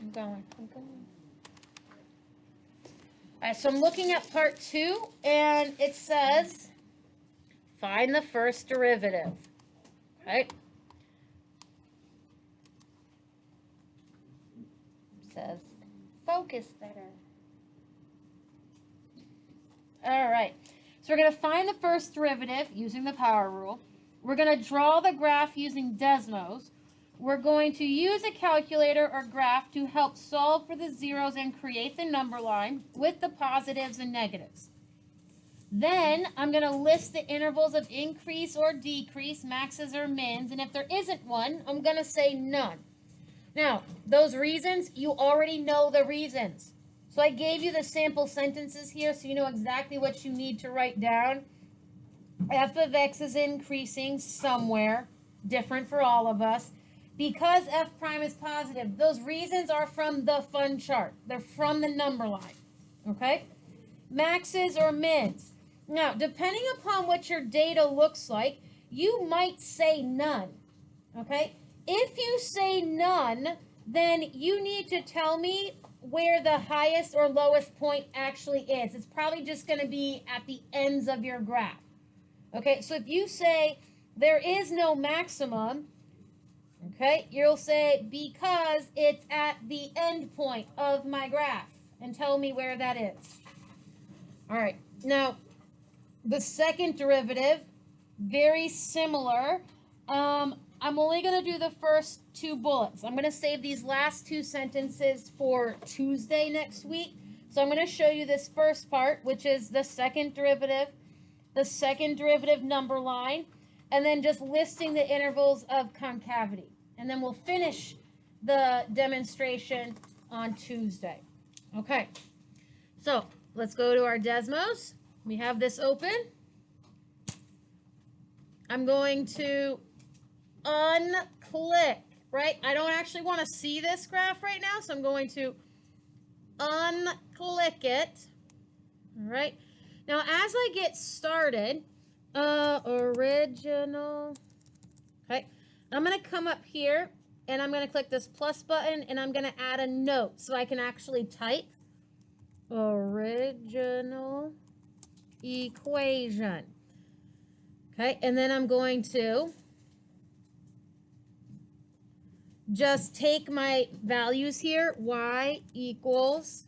I'm going. All right, so I'm looking at part 2, and it says, find the first derivative. Right? It says, focus better. All right, so we're going to find the first derivative using the power rule. We're going to draw the graph using Desmos. We're going to use a calculator or graph to help solve for the zeros and create the number line with the positives and negatives. Then I'm going to list the intervals of increase or decrease, maxes or mins, and if there isn't one, I'm going to say none. Now, those reasons, you already know the reasons. So I gave you the sample sentences here so you know exactly what you need to write down. F of x is increasing somewhere, different for all of us. Because f prime is positive, those reasons are from the fun chart. They're from the number line, okay? Maxes or mins. Now, depending upon what your data looks like, you might say none, okay? If you say none, then you need to tell me where the highest or lowest point actually is. It's probably just going to be at the ends of your graph. Okay, so if you say there is no maximum, okay, you'll say because it's at the end point of my graph and tell me where that is. All right, now the second derivative, very similar. I'm only going to do the first 2 bullets. I'm going to save these last 2 sentences for Tuesday next week. So I'm going to show you this first part, which is the second derivative number line, and then just listing the intervals of concavity. And then we'll finish the demonstration on Tuesday. Okay, so let's go to our Desmos. We have this open. I'm going to unclick, right? I don't actually want to see this graph right now, so I'm going to unclick it. All right. Now, as I get started, original, okay, I'm going to come up here, and I'm going to click this plus button, and I'm going to add a note so I can actually type original equation. Okay, and then I'm going to just take my values here, y equals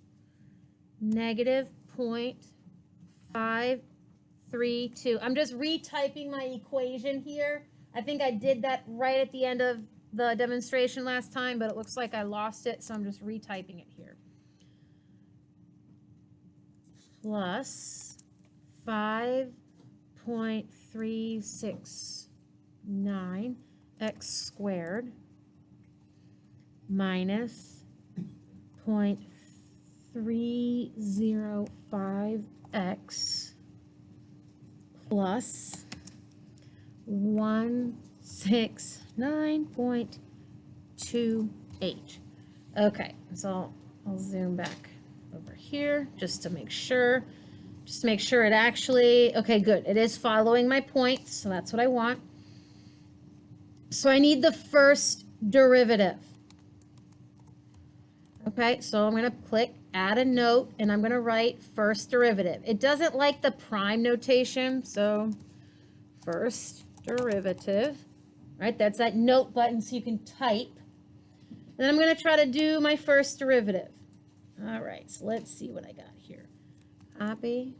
negative 0.532. I'm just retyping my equation here. I think I did that right at the end of the demonstration last time, but it looks like I lost it, so I'm just retyping it here. Plus 5.369 x squared minus 0.305x plus 169.28. Okay, so I'll zoom back over here just to make sure. Just to make sure it actually, okay, good. It is following my points, so that's what I want. So I need the first derivative. Okay, so I'm going to click add a note, and I'm going to write first derivative. It doesn't like the prime notation, so first derivative, right? That's that note button so you can type. Then I'm going to try to do my first derivative. All right, so let's see what I got here. Copy,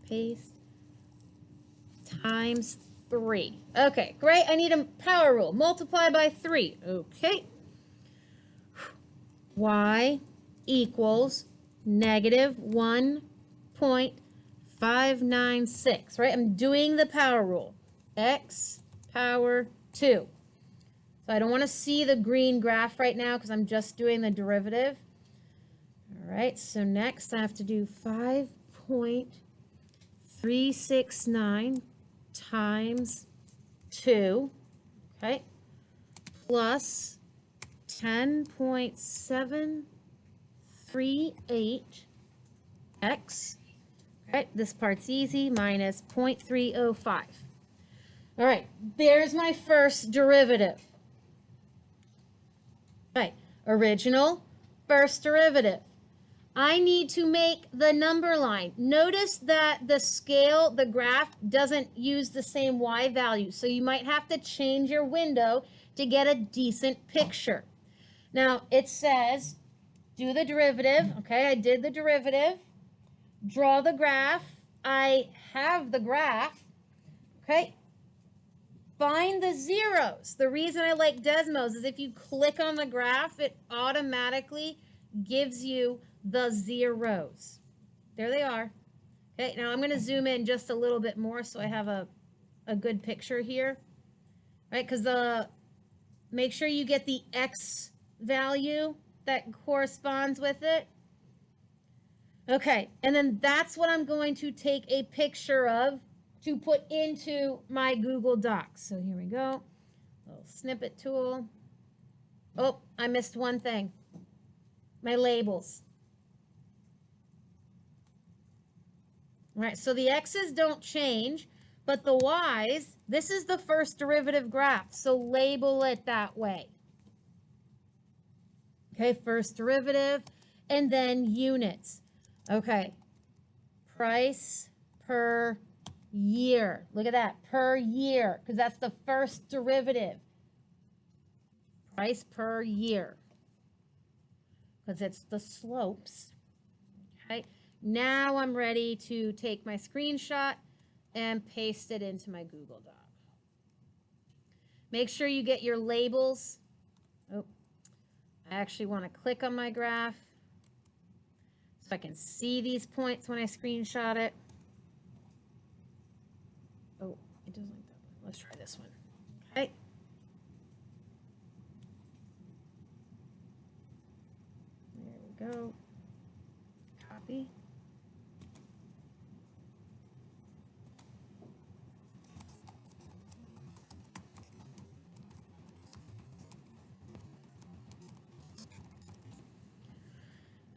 paste, times 3. Okay, great. I need a power rule. Multiply by 3. Okay. Y equals negative 1.596, right? I'm doing the power rule. X power 2. So I don't want to see the green graph right now because I'm just doing the derivative. All right, so next I have to do 5.369 times 2, okay, plus 10.738x. All right, this part's easy, minus 0.305. All right, there's my first derivative. All right, original first derivative. I need to make the number line. Notice that the scale, the graph, doesn't use the same y value. So you might have to change your window to get a decent picture. Now, it says, do the derivative. Okay, I did the derivative. Draw the graph. I have the graph. Okay. Find the zeros. The reason I like Desmos is if you click on the graph, it automatically gives you the zeros. There they are. Okay, now I'm going to zoom in just a little bit more so I have a good picture here. Right, because make sure you get the x value that corresponds with it. Okay, and then that's what I'm going to take a picture of to put into my Google Docs. So here we go. Little snippet tool. Oh, I missed one thing. My labels. All right, so the x's don't change, but the y's, this is the first derivative graph, so label it that way. Okay, first derivative, and then units. Okay, price per year. Look at that, per year, because that's the first derivative. Price per year, because it's the slopes. Okay, now I'm ready to take my screenshot and paste it into my Google Doc. Make sure you get your labels. Oh, I actually want to click on my graph so I can see these points when I screenshot it. Oh, it doesn't like that one. Let's try this one. Okay. There we go. Copy.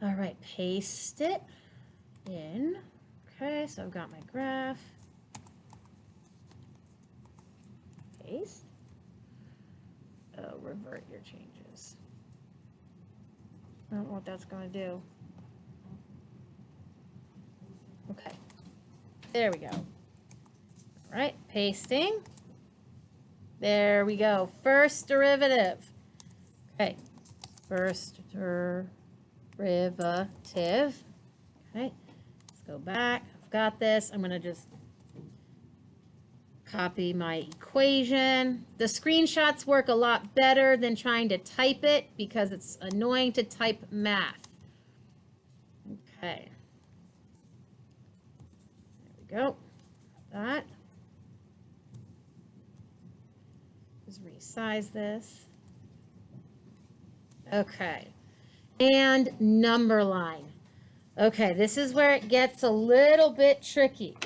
All right, paste it in. Okay, so I've got my graph. Paste. Oh, revert your changes. I don't know what that's going to do. Okay, there we go. All right, pasting. There we go. First derivative. Okay, first derivative. Okay, let's go back. I've got this. I'm going to just copy my equation. The screenshots work a lot better than trying to type it because it's annoying to type math. Okay. There we go. That. Just resize this. Okay. And number line. Okay, this is where it gets a little bit tricky.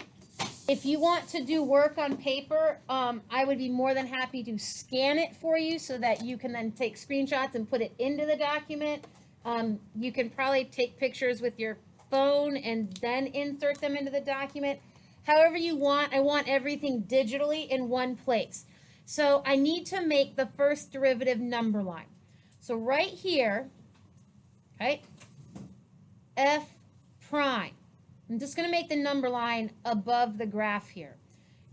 If you want to do work on paper, I would be more than happy to scan it for you so that you can then take screenshots and put it into the document. You can probably take pictures with your phone and then insert them into the document. However you want, I want everything digitally in one place. So I need to make the first derivative number line. So right here, right, f prime. I'm just going to make the number line above the graph here.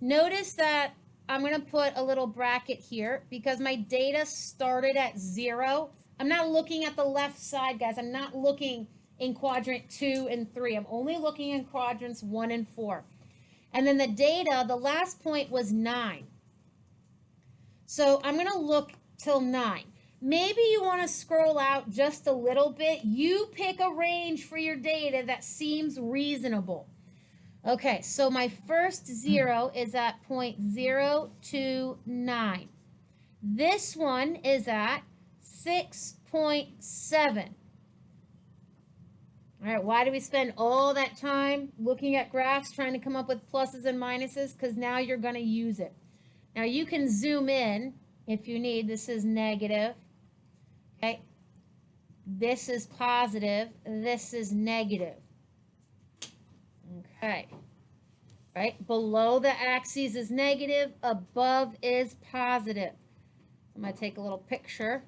Notice that I'm going to put a little bracket here because my data started at 0. I'm not looking at the left side, guys. I'm not looking in quadrant 2 and 3. I'm only looking in quadrants 1 and 4. And then the data, the last point was 9. So I'm going to look till 9. Maybe you want to scroll out just a little bit. You pick a range for your data that seems reasonable. Okay, so my first 0 is at 0.029. This one is at 6.7. All right, why do we spend all that time looking at graphs, trying to come up with pluses and minuses? Because now you're going to use it. Now you can zoom in if you need. This is negative. Okay, this is positive, this is negative. Okay, right, below the axes is negative, above is positive. I'm going to take a little picture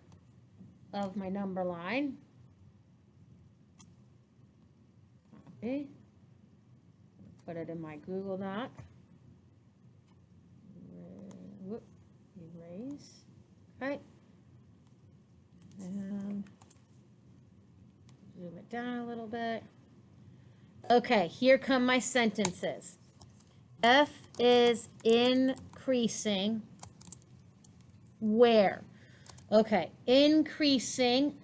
of my number line. Okay. Put it in my Google Doc. Whoop, erase. Okay. And zoom it down a little bit. Okay, here come my sentences. F is increasing where? Okay, increasing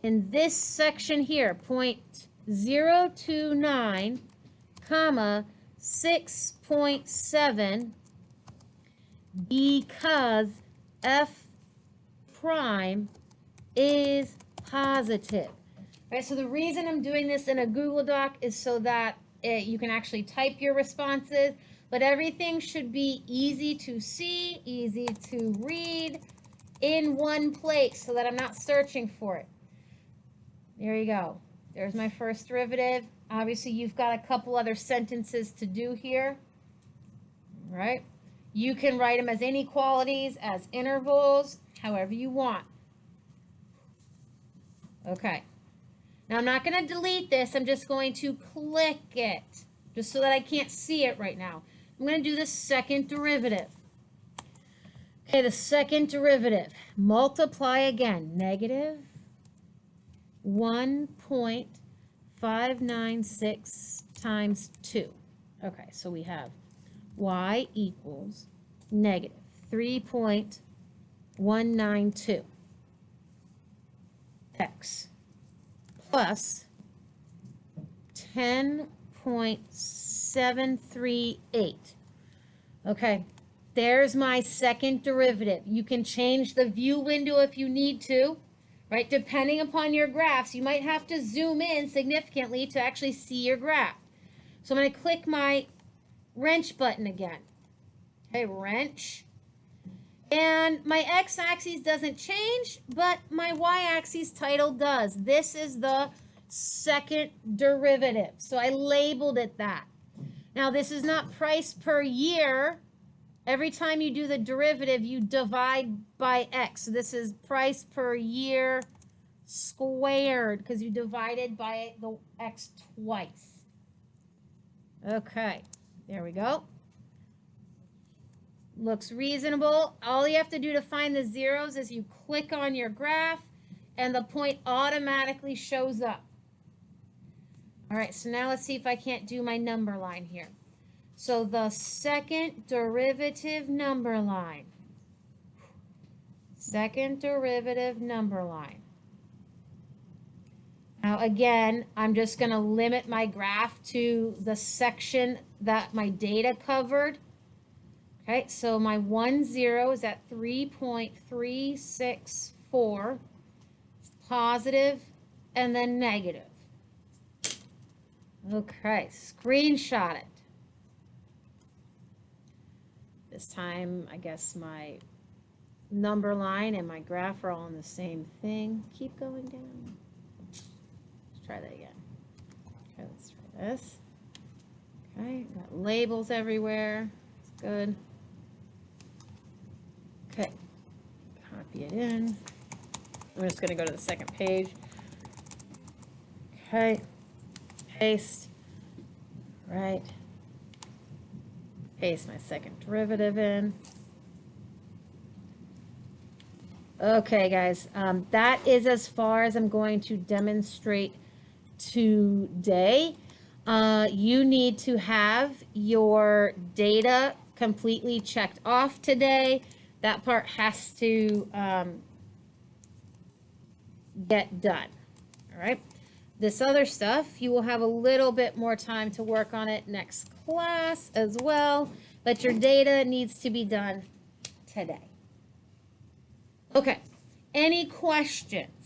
in this section here, 0.029, comma, 6.7, because F prime is positive. Right, so the reason I'm doing this in a Google Doc is so that you can actually type your responses, but everything should be easy to see, easy to read in one place so that I'm not searching for it. There you go. There's my first derivative. Obviously, you've got a couple other sentences to do here, right? You can write them as inequalities, as intervals, however you want. Okay. Now, I'm not going to delete this. I'm just going to click it, just so that I can't see it right now. I'm going to do the second derivative. Okay, the second derivative. Multiply again. Negative 1.596 times 2. Okay, so we have y equals negative 3.192 x plus 10.738. Okay, there's my second derivative. You can change the view window if you need to, right? Depending upon your graphs, you might have to zoom in significantly to actually see your graph. So I'm going to click my wrench button again. Okay, wrench. And my x-axis doesn't change, but my y-axis title does. This is the second derivative. So I labeled it that. Now, this is not price per year. Every time you do the derivative, you divide by x. So this is price per year squared because you divided by the x twice. Okay, there we go. Looks reasonable. All you have to do to find the zeros is you click on your graph and the point automatically shows up. All right, so now let's see if I can't do my number line here. So the second derivative number line. Second derivative number line. Now again, I'm just going to limit my graph to the section that my data covered. Okay, so my 1, 0 is at 3.364. It's positive and then negative. Okay, screenshot it. This time, I guess my number line and my graph are all on the same thing. Keep going down. Let's try that again. Okay, let's try this. Okay, got labels everywhere. It's good. Okay, copy it in. I'm just going to go to the second page. Okay, paste, right, paste my second derivative in. Okay, guys, that is as far as I'm going to demonstrate today. You need to have your data completely checked off today. That part has to get done, all right? This other stuff, you will have a little bit more time to work on it next class as well, but your data needs to be done today. Okay, any questions?